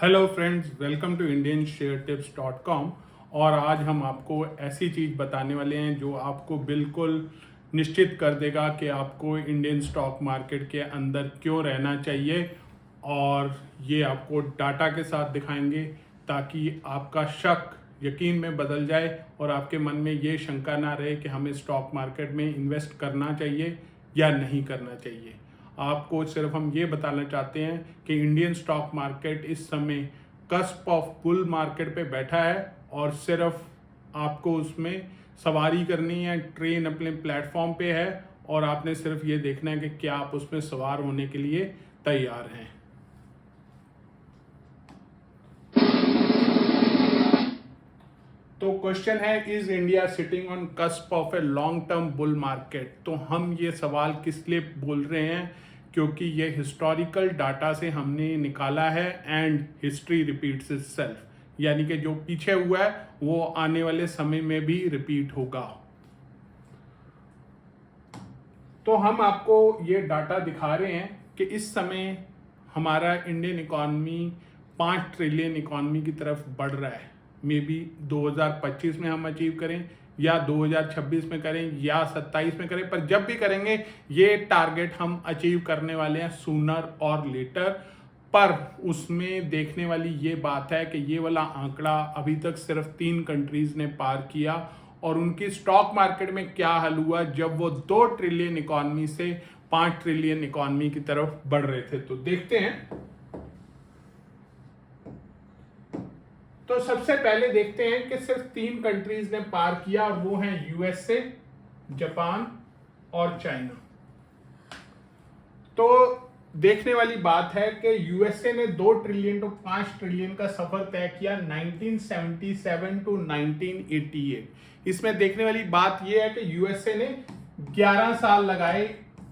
Hello friends, welcome to indiansharetips.com। और आज हम आपको ऐसी चीज़ बताने वाले हैं जो आपको बिल्कुल निश्चित कर देगा कि आपको इंडियन स्टॉक मार्केट के अंदर क्यों रहना चाहिए। और ये आपको डाटा के साथ दिखाएंगे ताकि आपका शक यकीन में बदल जाए और आपके मन में ये शंका ना रहे कि हमें स्टॉक मार्केट में इन्वेस्ट करना चाहिए या नहीं करना चाहिए। आपको सिर्फ हम ये बताना चाहते हैं कि इंडियन स्टॉक मार्केट इस समय कस्प ऑफ बुल मार्केट पे बैठा है और सिर्फ आपको उसमें सवारी करनी है। ट्रेन अपने प्लेटफॉर्म पे है और आपने सिर्फ ये देखना है कि क्या आप उसमें सवार होने के लिए तैयार हैं। तो क्वेश्चन है, is India sitting on cusp of a long term bull market. तो हम ये सवाल किस लिए बोल रहे हैं, क्योंकि ये हिस्टोरिकल डाटा से हमने निकाला है एंड हिस्ट्री रिपीट्स इटसेल्फ, यानी कि जो पीछे हुआ है वो आने वाले समय में भी रिपीट होगा। तो हम आपको ये डाटा दिखा रहे हैं कि इस समय हमारा इंडियन इकॉनमी 5 ट्रिलियन इकॉनमी की तरफ बढ़ रहा है। मे बी 2025 में हम अचीव करें या 2026 में करें या 27 में करें, पर जब भी करेंगे ये टारगेट हम अचीव करने वाले हैं सूनर और लेटर। पर उसमें देखने वाली ये बात है कि ये वाला आंकड़ा अभी तक सिर्फ 3 कंट्रीज ने पार किया और उनकी स्टॉक मार्केट में क्या हाल हुआ जब वो 2 ट्रिलियन इकॉनमी से 5 ट्रिलियन इकॉनमी की तरफ बढ़ रहे थे। तो देखते हैं। तो सबसे पहले देखते हैं कि सिर्फ 3 कंट्रीज ने पार किया और वो हैं यूएसए, जापान और चाइना। तो देखने वाली बात है कि यूएसए ने 2 ट्रिलियन टू 5 ट्रिलियन का सफर तय किया 1977 टू 1988। इसमें देखने वाली बात यह है कि यूएसए ने 11 साल लगाए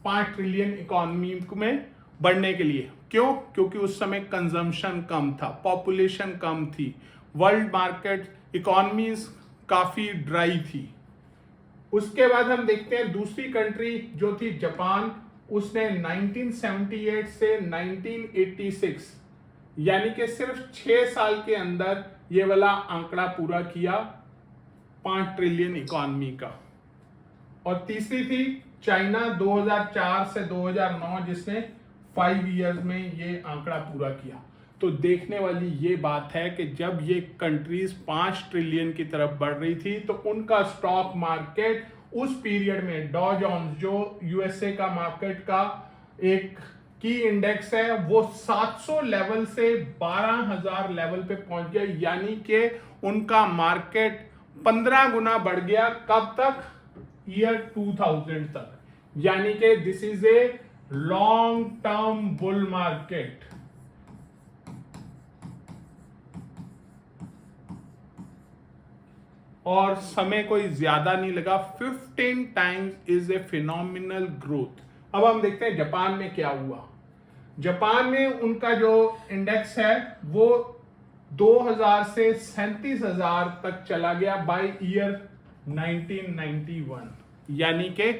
5 ट्रिलियन इकॉनमी में बढ़ने के लिए। क्यों? क्योंकि उस समय कंजम्पशन कम था, पॉपुलेशन कम थी, वर्ल्ड मार्केट इकॉनमीज काफी ड्राई थी। उसके बाद हम देखते हैं दूसरी कंट्री जो थी जापान, उसने 1978 से 1986 यानी कि सिर्फ 6 साल के अंदर ये वाला आंकड़ा पूरा किया 5 ट्रिलियन इकॉनमी का। और तीसरी थी चाइना 2004 से 2009, जिसने 5 इयर्स में ये आंकड़ा पूरा किया। तो देखने वाली ये बात है कि जब ये कंट्रीज 5 ट्रिलियन की तरफ बढ़ रही थी तो उनका स्टॉक मार्केट उस पीरियड में डॉ जोन्स, जो यूएसए का मार्केट का एक की इंडेक्स है, वो 700 लेवल से 12,000 लेवल पे पहुंच गया, यानी कि उनका मार्केट 15 गुना बढ़ गया। कब तक? ईयर 2000 तक। यानी कि this is a long term bull market. और समय कोई ज्यादा नहीं लगा। 15 times is a phenomenal growth. अब हम देखते हैं जापान में क्या हुआ। जापान में उनका जो इंडेक्स है वो 2000 से 37,000 तक चला गया बाय ईयर 1991, यानी कि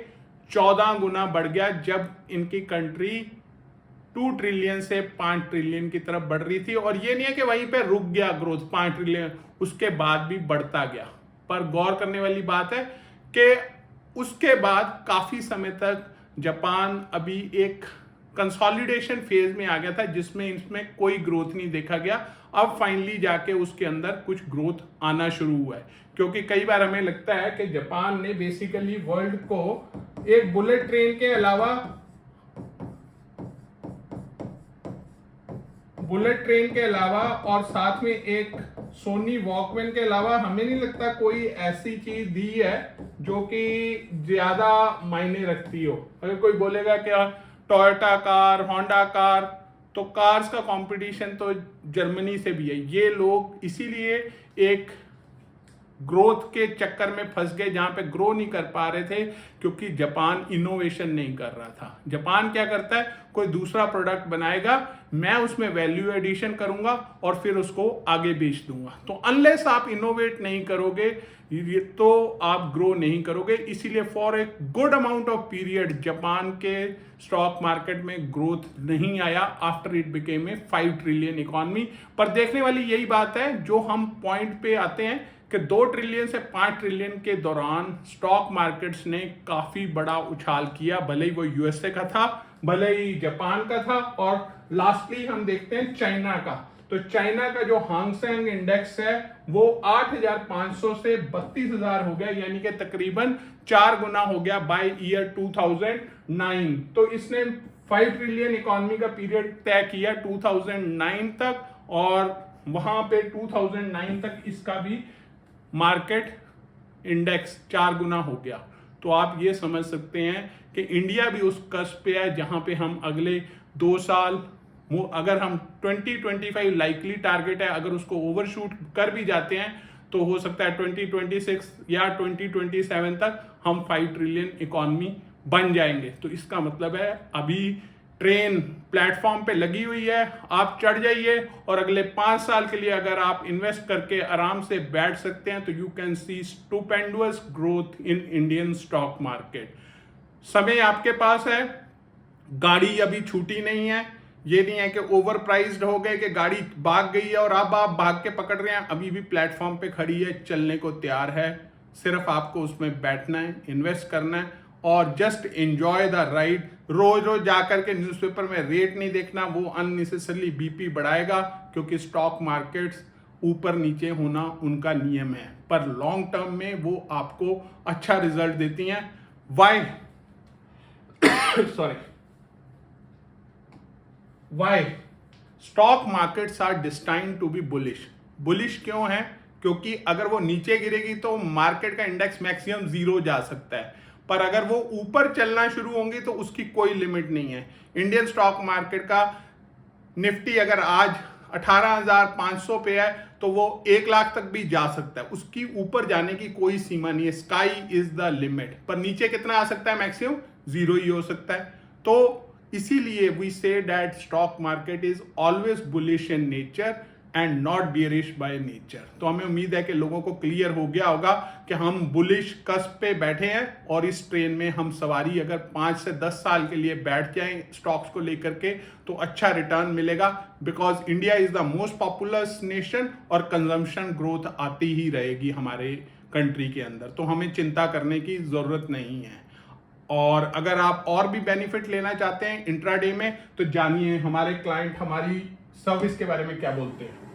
14 गुना बढ़ गया जब इनकी कंट्री 2 ट्रिलियन से 5 ट्रिलियन की तरफ बढ़ रही थी। और ये नहीं है कि वहीं पे रुक गया ग्रोथ 5 ट्रिलियन, उसके बाद भी बढ़ता गया। पर गौर करने वाली बात है कि उसके बाद काफी समय तक जापान अभी एक कंसोलिडेशन फेज में आ गया था, जिसमें इसमें कोई ग्रोथ नहीं देखा गया। अब फाइनली जाके उसके अंदर कुछ ग्रोथ आना शुरू हुआ है, क्योंकि कई बार हमें लगता है कि जापान ने बेसिकली वर्ल्ड को एक बुलेट ट्रेन के अलावा और साथ में एक सोनी वॉकमैन के अलावा हमें नहीं लगता कोई ऐसी चीज दी है जो कि ज्यादा मायने रखती हो। अगर कोई बोलेगा कि टोयोटा कार, होंडा कार, तो कार्स का कंपटीशन तो जर्मनी से भी है। ये लोग इसीलिए एक ग्रोथ के चक्कर में फंस गए जहां पे ग्रो नहीं कर पा रहे थे, क्योंकि जापान इनोवेशन नहीं कर रहा था। जापान क्या करता है, कोई दूसरा प्रोडक्ट बनाएगा, मैं उसमें वैल्यू एडिशन करूंगा और फिर उसको आगे बेच दूंगा। तो अनलेस आप इनोवेट नहीं करोगे तो आप ग्रो नहीं करोगे। इसीलिए for a good amount of period Japan के स्टॉक मार्केट में ग्रोथ नहीं आया after it became a 5 trillion economy. पर देखने वाली यही बात है, जो हम पॉइंट पे आते हैं कि 2 ट्रिलियन से 5 ट्रिलियन के दौरान स्टॉक मार्केट्स ने काफी बड़ा उछाल किया, भले ही वो यूएसए का था, भले ही जापान का था। और लास्टली हम देखते हैं चाइना का। तो चाइना का जो हांगसेंग इंडेक्स है वो 8,500 से 32,000 हो गया, यानी कि तकरीबन 4 गुना हो गया बाय ईयर 2009। तो इसने 5 ट्रिलियन इकोनॉमी का पीरियड तय किया 2009 तक, और वहां पे 2009 तक इसका भी मार्केट इंडेक्स 4 गुना हो गया। तो आप ये समझ सकते हैं कि इंडिया भी उस कस्प पे है जहां पे हम अगले 2 साल, अगर हम 2025 लाइकली टारगेट है, अगर उसको ओवरशूट कर भी जाते हैं तो हो सकता है 2026 या 2027 तक हम 5 ट्रिलियन इकोनॉमी बन जाएंगे। तो इसका मतलब है अभी ट्रेन प्लेटफॉर्म पे लगी हुई है, आप चढ़ जाइए और अगले 5 साल के लिए अगर आप इन्वेस्ट करके आराम से बैठ सकते हैं तो you can see stupendous growth in Indian stock market. समय आपके पास है, गाड़ी अभी छूटी नहीं है, ये नहीं है कि ओवर प्राइस्ड हो गए कि गाड़ी भाग गई है और अब आप भाग के पकड़ रहे हैं, अभी भी प्लेटफॉर्म पे खड़ी है, चलने को तैयार है। सिर्फ आपको उसमें बैठना है, इन्वेस्ट करना है और जस्ट एंजॉय द राइड। रोज रोज जाकर के न्यूज़पेपर में रेट नहीं देखना, वो अननेसेसरली बीपी बढ़ाएगा, क्योंकि स्टॉक मार्केट्स ऊपर नीचे होना उनका नियम है, पर लॉन्ग टर्म में वो आपको अच्छा रिजल्ट देती हैं। Why sorry why stock markets are destined to be bullish. Bullish क्यों है? क्योंकि अगर वो नीचे गिरेगी तो मार्केट का इंडेक्स मैक्सिमम 0 जा सकता है, पर अगर वो ऊपर चलना शुरू होंगे तो उसकी कोई लिमिट नहीं है। इंडियन स्टॉक मार्केट का निफ्टी अगर आज 18,500 पे है तो वो 1 लाख तक भी जा सकता है, उसकी ऊपर जाने की कोई सीमा नहीं है, स्काई इज द लिमिट। पर नीचे कितना आ सकता है? मैक्सिमम 0 ही हो सकता है। तो इसीलिए we say that stock market is always bullish in nature and not bearish by nature. तो हमें उम्मीद है कि लोगों को क्लियर हो गया होगा कि हम बुलिश कस्प पे बैठे हैं और इस ट्रेन में हम सवारी अगर 5 से 10 साल के लिए बैठ जाएं स्टॉक्स को लेकर के तो अच्छा रिटर्न मिलेगा, because India is the most populous nation और कंजम्पशन ग्रोथ आती ही रहेगी हमारे कंट्री के अंदर, तो हमें चिंता करने की जरूरत नहीं है। और अगर आप और भी बेनिफिट लेना चाहते हैं इंट्राडे में तो जानिए हमारे क्लाइंट हमारी सर्विस के बारे में क्या बोलते हैं।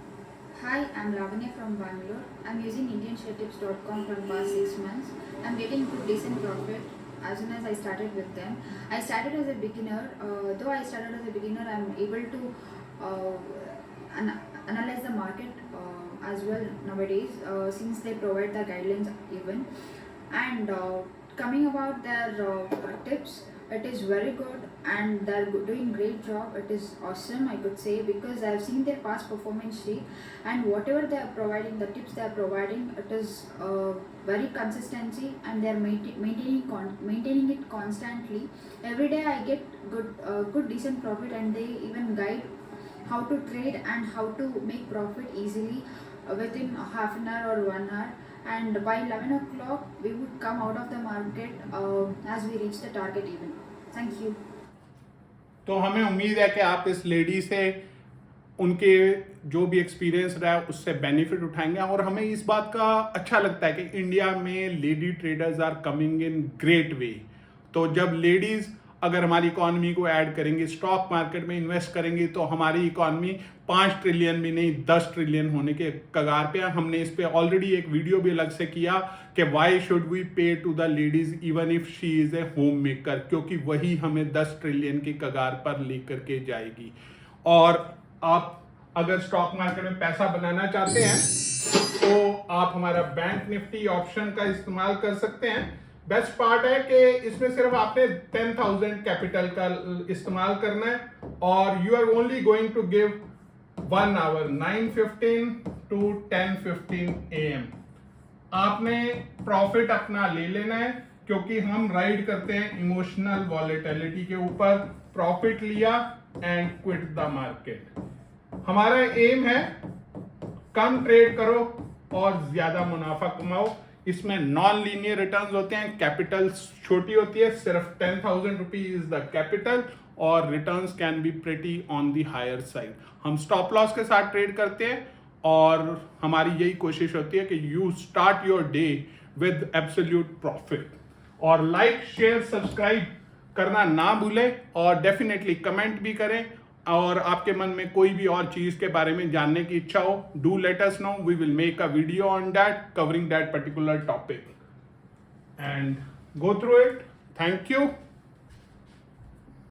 Hi, I'm Lavanya from Bangalore. I'm using IndianShareTips.com from past 6 months. I'm getting good decent profit as soon as I started with them. I started as a beginner. Though I started as a beginner, I'm able to analyze the market as well nowadays since they provide the guidelines even. And coming about their tips, it is very good and they're doing great job. It is awesome, I could say, because I've seen their past performance sheet and whatever they are providing, the tips they are providing, it is very consistency and they are maintaining it constantly. Every day I get good decent profit and they even guide how to trade and how to make profit easily within half an hour or 1 hour. And by 11 o'clock we would come out of the market as we reach the target even. Thank you. तो हमें उम्मीद है कि आप इस lady से उनके जो भी एक्सपीरियंस रहा है उससे बेनिफिट उठाएंगे, और हमें इस बात का अच्छा लगता है कि इंडिया में lady traders are coming in great way. तो जब लेडीज अगर हमारी इकोनॉमी को ऐड करेंगे, स्टॉक मार्केट में इन्वेस्ट करेंगी, तो हमारी इकोनॉमी 5 ट्रिलियन भी नहीं 10 ट्रिलियन होने के कगार पे है। हमने इस पे ऑलरेडी एक वीडियो भी अलग से किया कि why should we pay to the ladies even if she is a homemaker, क्योंकि वही हमें 10 ट्रिलियन की कगार पर लेकर के जाएगी। और आप अगर स्टॉक मार्केट में पैसा बनाना चाहते हैं तो आप हमारा बैंक निफ्टी ऑप्शन का इस्तेमाल कर सकते हैं। बेस्ट पार्ट है कि इसमें सिर्फ आपने 10,000 कैपिटल का इस्तेमाल करना है और you are only going to give 1 hour 9:15 to 10:15 AM। आपने प्रॉफिट अपना ले लेना है, क्योंकि हम राइड करते हैं इमोशनल वॉलेटिलिटी के ऊपर। प्रॉफिट लिया एंड क्विट द मार्केट। हमारा एम है कम ट्रेड करो और ज्यादा मुनाफा कमाओ। इसमें नॉन लीनियर रिटर्न्स होते हैं, कैपिटल छोटी होती है, सिर्फ 10,000 रुपीज इज द कैपिटल, और returns can be pretty on the higher side. हम स्टॉप लॉस के साथ ट्रेड करते हैं और हमारी यही कोशिश होती है कि you start your day with absolute profit. और लाइक शेयर सब्सक्राइब करना ना भूलें, और डेफिनेटली कमेंट भी करें, और आपके मन में कोई भी और चीज के बारे में जानने की इच्छा हो, do let us know, we will make a video on that covering that particular topic and go through it. Thank you.